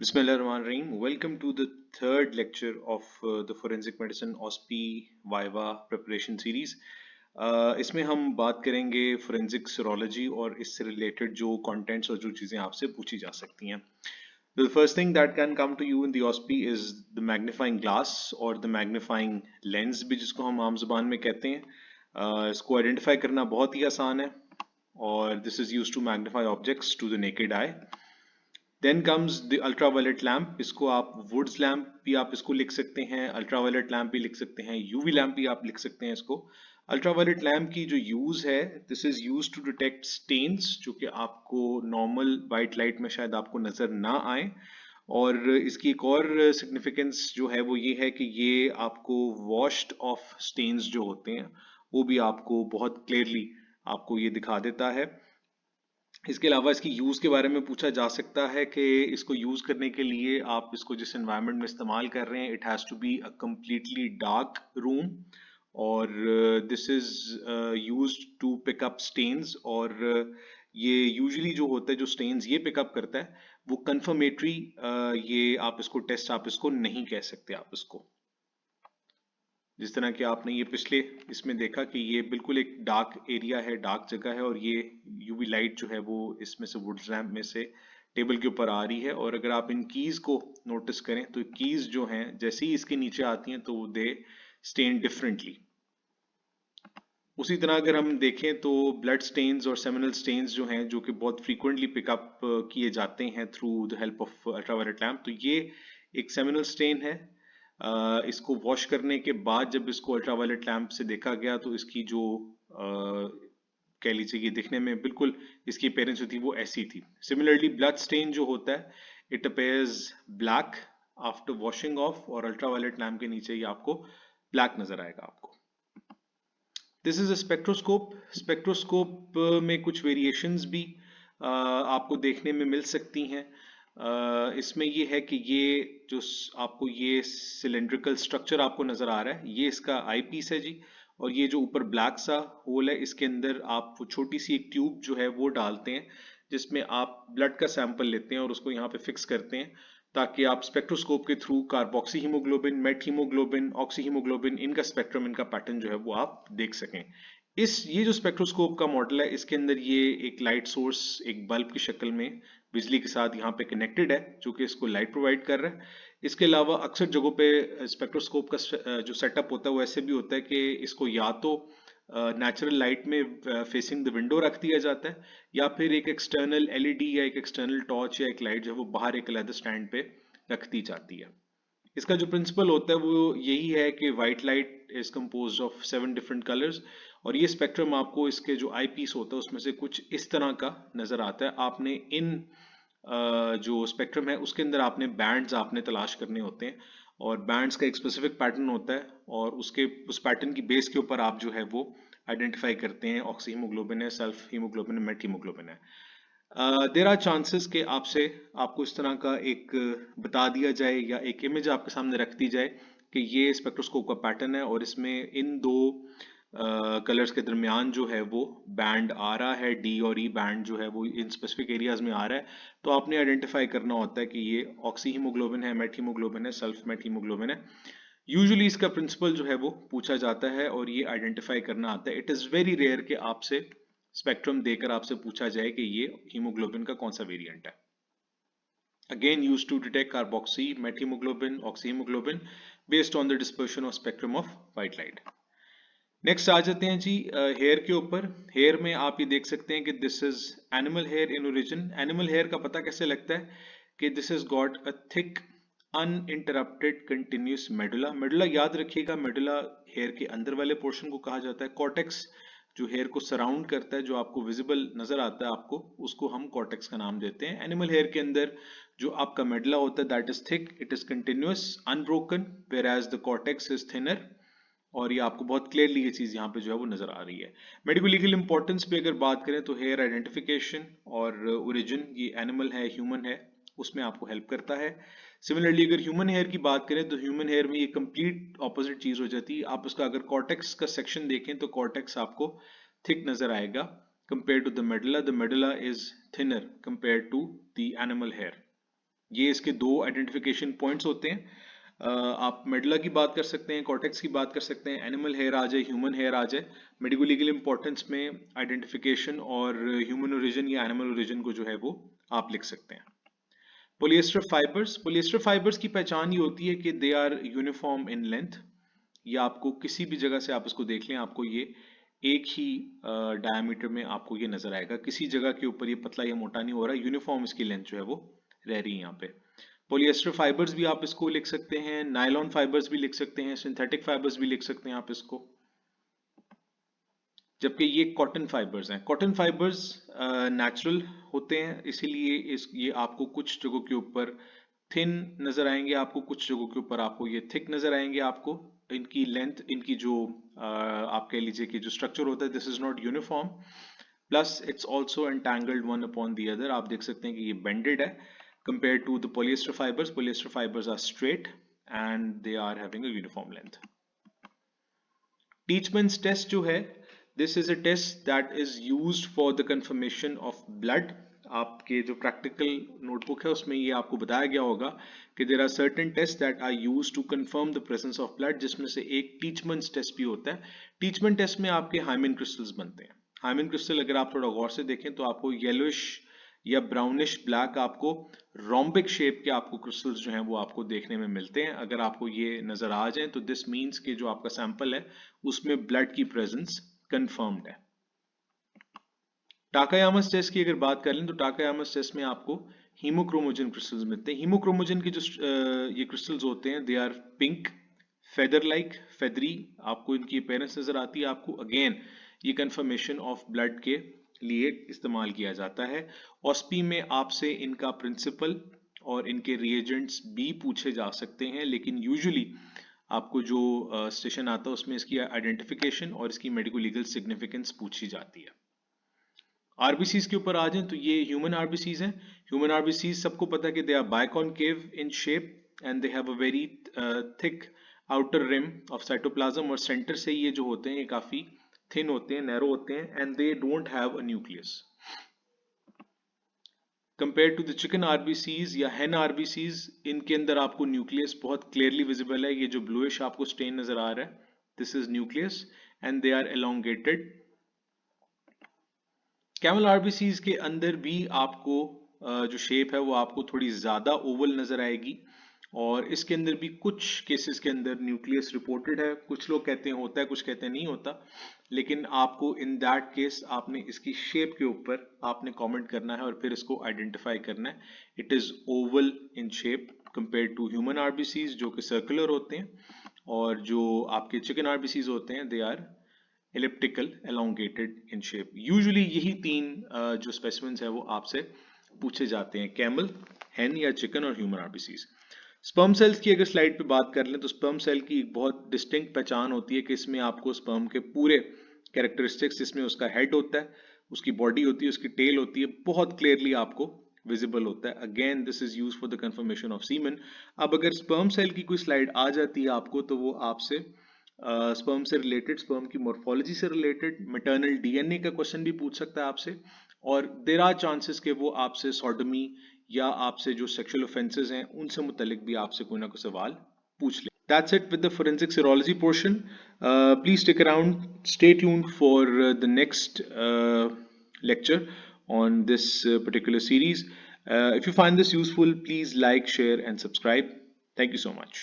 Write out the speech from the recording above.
Bismillahirrahmanirrahim. Welcome to the third lecture of the Forensic Medicine OSPI Viva Preparation Series. इसमें हम बात करेंगे forensic serology और इससे रिलेटेड जो contents और जो चीज़ें आपसे पूछी जा सकती हैं. The first thing that can come to you in the OSPI is the magnifying glass और the magnifying lens भी जिसको हम आम जुबान में कहते हैं. इसको आइडेंटिफाई करना बहुत ही आसान है और this is used to magnify objects to the naked eye. Then comes the ultraviolet lamp. इसको आप वुड्स लैम्प भी आप इसको लिख सकते हैं, अल्ट्रावायलेट लैम्प भी लिख सकते हैं, यूवी लैम्प भी आप लिख सकते हैं इसको. अल्ट्रावायलेट लैम्प की जो यूज है, this is used to detect stains जो कि आपको नॉर्मल वाइट लाइट में शायद आपको नजर ना आए. और इसकी एक और सिग्निफिकेंस जो है वो ये है कि ये आपको वॉश्ड ऑफ स्टेन्स जो होते हैं वो भी आपको बहुत क्लियरली आपको ये दिखा देता है. इसके अलावा इसकी यूज के बारे में पूछा जा सकता है कि इसको यूज करने के लिए आप इसको जिस एनवायरनमेंट में इस्तेमाल कर रहे हैं, it has to be a completely dark room और this is used to pick up stains. और ये यूजुअली जो होता है, जो स्टेन्स ये पिकअप करता है वो कंफर्मेटरी, ये आप इसको टेस्ट आप इसको नहीं कह सकते. आप इसको जिस तरह कि आपने ये पिछले इसमें देखा कि ये बिल्कुल एक डार्क एरिया है, डार्क जगह है और ये यूवी लाइट जो है वो इसमें से वुड लैम्प में से टेबल के ऊपर आ रही है. और अगर आप इन कीज को नोटिस करें तो कीज जो हैं जैसे ही इसके नीचे आती हैं तो दे स्टेन डिफरेंटली. उसी तरह अगर हम देखें तो ब्लड स्टेन्स और सेमिनल स्टेन्स जो हैं, जो कि बहुत फ्रीक्वेंटली पिकअप किए जाते हैं through the help of ultraviolet lamp, तो ये एक सेमिनल स्टेन है. इसको वॉश करने के बाद जब इसको अल्ट्रावायलेट लैम्प से देखा गया तो इसकी जो कह लीजिए ये दिखने में बिल्कुल इसकी अपीयरेंस थी वो ऐसी थी. सिमिलरली ब्लड स्टेन जो होता है, it appears black after washing of, और अल्ट्रावायलेट लैम्प के नीचे ही आपको ब्लैक नजर आएगा आपको. This is a spectroscope. Spectroscope में कुछ वेरिएशंस भी आपको देखने में मिल सकती हैं. इसमें ये है कि ये जो आपको ये सिलेंड्रिकल स्ट्रक्चर आपको नजर आ रहा है, ये इसका आई पीस है जी. और ये जो ऊपर ब्लैक सा होल है, इसके अंदर आप वो छोटी सी एक ट्यूब जो है वो डालते हैं जिसमें आप ब्लड का सैंपल लेते हैं और उसको यहाँ पे फिक्स करते हैं ताकि आप स्पेक्ट्रोस्कोप के through carboxy haemoglobin, met haemoglobin, oxy haemoglobin, इनका स्पेक्ट्रम, इनका पैटर्न जो है वो आप देख सकें. ये जो स्पेक्ट्रोस्कोप का मॉडल है, इसके अंदर ये एक लाइट सोर्स एक बल्ब की शक्ल में बिजली के साथ यहाँ पे कनेक्टेड है जो कि इसको लाइट प्रोवाइड कर रहा है. इसके अलावा अक्सर जगहों पे स्पेक्ट्रोस्कोप का जो सेटअप होता है वो ऐसे भी होता है कि इसको या तो नेचुरल लाइट में फेसिंग द विंडो रख दिया जाता है या फिर एक एक्सटर्नल एलईडी या एक एक्सटर्नल टॉर्च या एक लाइट जो है वो बाहर एक अलग स्टैंड पे रख दी जाती है. इसका जो प्रिंसिपल होता है वो यही है कि white light is composed of 7 different colours और ये स्पेक्ट्रम आपको इसके जो आई पीस होता है उसमें से कुछ इस तरह का नजर आता है. आपने इन जो स्पेक्ट्रम है उसके अंदर आपने बैंड्स आपने तलाश करने होते हैं और बैंड्स का एक स्पेसिफिक पैटर्न होता है और उस पैटर्न की बेस के ऊपर आप जो है वो आइडेंटिफाई करते हैं ऑक्सी हीमोग्लोबिन है, सल्फ हीमोग्लोबिन है, मेट हीमोग्लोबिन है. देर आर चांसेस कि आपको इस तरह का एक बता दिया जाए या एक इमेज आपके सामने रख दी जाए कि ये स्पेक्ट्रोस्कोप का पैटर्न है और इसमें इन दो कलर्स के दरमियान जो है वो बैंड आ रहा है, डी और ई बैंड जो है वो इन स्पेसिफिक एरियाज में आ रहा है. तो आपने आइडेंटिफाई करना होता है कि ये ऑक्सी हीमोग्लोबिन है, मेट हीमोग्लोबिन है, सल्फ मेट हीमोग्लोबिन है. यूजुअली इसका प्रिंसिपल जो है वो पूछा जाता है और ये आइडेंटिफाई करना आता है. इट इज़ वेरी रेयर कि आपसे स्पेक्ट्रम देकर आपसे पूछा जाए कि ये हीमोग्लोबिन का कौन सा वेरिएंट है. Again used to detect carboxy, methemoglobin, oxyhemoglobin based on the dispersion of spectrum of white light. Next आ जाते हैं जी हेयर के ऊपर. हेयर में आप ये देख सकते हैं कि this is animal hair in origin. Animal hair का पता कैसे लगता है कि this is got a thick uninterrupted continuous medulla. Medulla याद रखिएगा, मेडुला हेयर के अंदर वाले पोर्शन को कहा जाता है. कॉर्टेक्स जो हेयर को सराउंड करता है, जो आपको विजिबल नजर आता है आपको, उसको हम कॉर्टेक्स का नाम देते हैं. एनिमल हेयर के अंदर जो आपका मेडुला होता है that is thick, it is continuous, unbroken, whereas the cortex is thinner. और ये आपको बहुत क्लियरली ये चीज यहाँ पे जो है वो नजर आ रही है. मेडिको लीगल इंपॉर्टेंस पे अगर बात करें तो हेयर आइडेंटिफिकेशन और ओरिजिन, ये एनिमल है, ह्यूमन है, उसमें आपको हेल्प करता है. सिमिलरली अगर ह्यूमन हेयर की बात करें तो ह्यूमन हेयर में ये कंप्लीट ऑपोजिट चीज हो जाती है. आप उसका अगर कॉर्टेक्स का सेक्शन देखें तो कॉर्टेक्स आपको थिक नजर आएगा compare to the medulla. The medulla is thinner compare to the animal hair. ये इसके दो आइडेंटिफिकेशन पॉइंट्स होते हैं। आप मेडुला की बात कर सकते हैं, कॉर्टेक्स की बात कर सकते हैं, एनिमल हेयर आ जाए, ह्यूमन हेयर आ जाए। मेडिको लीगल इंपॉर्टेंस में आइडेंटिफिकेशन और ह्यूमन ओरिजिन या एनिमल ओरिजिन को जो है वो आप लिख सकते हैं। पोलिएस्टर फाइबर्स की पहचान ये होती है कि they are uniform in length. या आपको किसी भी जगह से आप इसको देख लें, आपको ये एक ही डायमीटर में आपको ये नजर आएगा, किसी जगह के ऊपर ये पतला या मोटा नहीं हो रहा, यूनिफॉर्म इसकी लेंथ जो है वो रह रही है यहाँ पे। पोलिएस्टर फाइबर्स भी आप इसको लिख सकते हैं, नायलॉन फाइबर्स भी लिख सकते हैं, सिंथेटिक फाइबर्स भी लिख सकते हैं आप इसको। जबकि ये कॉटन फाइबर्स हैं। कॉटन फाइबर्स नेचुरल होते हैं, इसीलिए ये आपको कुछ जगहों के ऊपर थिन नजर आएंगे, आपको कुछ जगहों के ऊपर आपको ये थिक नजर आएंगे। आपको इनकी लेंथ, इनकी जो आप कह लीजिए कि जो स्ट्रक्चर होता है, this is not uniform. Plus it's also entangled one upon the other. आप देख सकते हैं कि ये बेंडेड है compare to the polyester fibers. Polyester fibers are straight and they are having a uniform length. Teichmann's test जो है, this is a test that is used for the confirmation of blood. आपके जो practical notebook है उसमें ये आपको बताया गया होगा कि there are certain test that are used to confirm the presence of blood, जिसमें से एक टीचमेंट्स टेस्ट भी होता है। टीचमेंट टेस्ट में आपके हाइमेन क्रिस्टल्स बनते हैं। हाइमेन क्रिस्टल अगर आप थोड़ा गौर से देखें तो आपको येलोइश या ब्राउनिश ब्लैक, आपको रोम्बिक शेप के आपको क्रिस्टल्स जो हैं वो आपको देखने में मिलते हैं। अगर आपको ये नजर आ जाए तो दिस मीन्स कि जो आपका सैंपल है उसमें ब्लड की प्रेजेंस कंफर्म्ड है। टाकायामास टेस्ट की अगर बात कर लें तो टाकायामास टेस्ट में आपको हीमोक्रोमोजन क्रिस्टल्स मिलते हैं। हीमोक्रोमोजन के जो ये क्रिस्टल्स होते हैं, they are pink, feather like, feathery, आपको इनकी अपीयरेंस नजर आती है। आपको अगेन ये कंफर्मेशन ऑफ ब्लड के लिए इस्तेमाल किया जाता है। ऑस्पी में आपसे इनका प्रिंसिपल और इनके रिएजेंट्स भी पूछे जा सकते हैं, लेकिन यूजुअली आपको जो स्टेशन आता है उसमें इसकी आइडेंटिफिकेशन और इसकी मेडिको लीगल सिग्निफिकेंस पूछी जाती है। आरबीसीज के ऊपर आ जाएं तो ये ह्यूमन आरबीसीज हैं। ह्यूमन आरबीसीज सबको पता है कि they are biconcave in shape and they have a very thick outer rim of cytoplasm, और सेंटर से ये जो होते हैं ये काफी थिन होते हैं, नैरो होते हैं, and they don't have a nucleus. Compare to the chicken RBCs या हेन आरबीसीज, इनके अंदर आपको न्यूक्लियस बहुत क्लियरली विजिबल है। ये जो ब्लूइश आपको स्टेन नजर आ रहा है, this is nucleus and they are elongated. Camel RBCs के अंदर भी आपको जो शेप है वो आपको थोड़ी ज्यादा ओवल नजर आएगी, और इसके अंदर भी कुछ केसेस के अंदर न्यूक्लियस रिपोर्टेड है। कुछ लोग कहते हैं होता है, कुछ कहते हैं नहीं होता, लेकिन आपको इन दैट केस आपने इसकी शेप के ऊपर आपने कमेंट करना है और फिर इसको आइडेंटिफाई करना है। It is oval in shape compare to human RBCs जो कि सर्कुलर होते हैं, और जो आपके चिकन आरबीसीज होते हैं they are elliptical, elongated in shape. Usually यही तीन जो स्पेसिमेंस है वो आपसे पूछे जाते हैं, कैमल, हेन या चिकन और ह्यूमन आरबीसीज। स्पर्म सेल्स की अगर स्लाइड पे बात कर लें तो स्पर्म सेल की एक बहुत डिस्टिंक्ट पहचान होती है कि इसमें आपको स्पर्म के पूरे कैरेक्टरिस्टिक्स, इसमें उसका हेड होता है, उसकी बॉडी होती है, उसकी टेल होती है, बहुत क्लियरली आपको विजिबल होता है। Again this is use for the confirmation of semen. अब अगर स्पर्म सेल की कोई स्लाइड आ जाती है आपको तो वो आपसे स्पर्म से रिलेटेड, स्पर्म की मॉर्फोलॉजी से रिलेटेड, मैटरनल डीएनए का क्वेश्चन भी पूछ सकता है आपसे, और देयर आर चांसेस कि वो आपसे सॉडोमी या आपसे जो सेक्सुअल ऑफेंसेस हैं उनसे मुतल्लिक भी आपसे कोई ना कोई सवाल पूछ ले। That's it with the forensic serology portion. Please stick around, stay tuned for the next lecture on this particular series. If you find this useful, please like, share, and subscribe. Thank you so much.